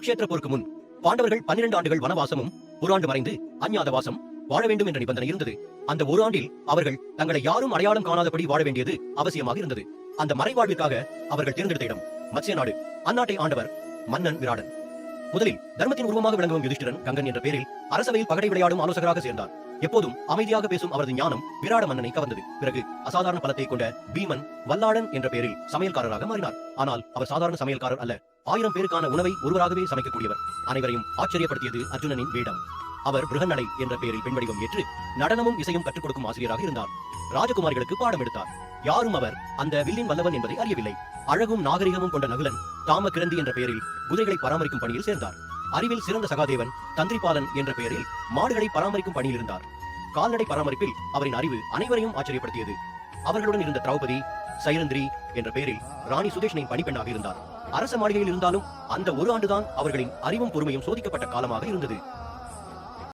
குருக்ஷேத்திர போருக்கு முன் பாண்டவர்கள் 12 ஆண்டுகள் வனவாசமும் ஒரு ஆண்டு மறைந்து அஞ்ஞாத வாசம் வாழ வேண்டும் என்ற நிபந்தனை இருந்தது. அந்த ஒரு ஆண்டில் அவர்கள் தங்களை யாரும் அடையாளம் காணாதபடி வாழ வேண்டியது அவசியமாக இருந்தது. அந்த மறைவாழ்விற்காக அவர்கள் தேர்ந்தெடுத்த இடம் மத்ஸ்ய நாடு. அந்நாட்டை ஆண்டவர் மன்னன் விராடன். முதலில் தர்மத்தின் உருவமாக விளங்கும் யுதிஷ்டிரன் கங்கன் என்ற பெயரில் அரசவையில் பகடை விளையாடும் ஆலோசகராக சேர்ந்தார். எப்போதும் அமைதியாக பேசும் அவரது ஞானம் விராட மன்னனை கவர்ந்தது. பிறகு அசாதாரண பலத்தை கொண்ட பீமன் வல்லாளன் என்ற பெயரில் சமையல்காரராக மாறினார். ஆனால் அவர் சாதாரண சமையல்காரர் அல்ல. 1000 பேருக்கான உணவை ஒருவராகவே சமைக்கக்கூடியவர். அனைவரையும் ஆச்சரியப்படுத்தியது அர்ஜுனனின் வேடம். அவர் பிருகநடை என்ற பெயரில் பெண் வடிவம் ஏற்று நடனமும் இசையும் கற்றுக் கொடுக்கும் ஆசிரியராக இருந்தார். ராஜகுமாரிகளுக்கு பாடம் எடுத்தார். யாரும் அவர் அந்த வில்லின் வல்லவன் என்பதை அறியவில்லை. அழகும் நாகரிகமும் கொண்ட நகுலன் தாம கிரந்தி என்ற பெயரில் குதிரைகளை பராமரிக்கும் பணியில் சேர்ந்தார். அறிவில் சிறந்த சகாதேவன் தந்திரிபாலன் என்ற பெயரில் மாடுகளை பராமரிக்கும் பணியில் இருந்தார். கால்நடை பராமரிப்பில் அவரின் அறிவு அனைவரையும் ஆச்சரியப்படுத்தியது. அவர்களுடன் இருந்த திரௌபதி சைரந்திரி என்ற பெயரில் ராணி சுதேஷனின் பணிப்பெண்ணாக இருந்தார். அரச மாளிகையில் இருந்தாலும் அந்த ஒரு ஆண்டுதான் அவர்களின் அறிவும் பொறுமையும் சோதிக்கப்பட்ட காலமாக இருந்தது.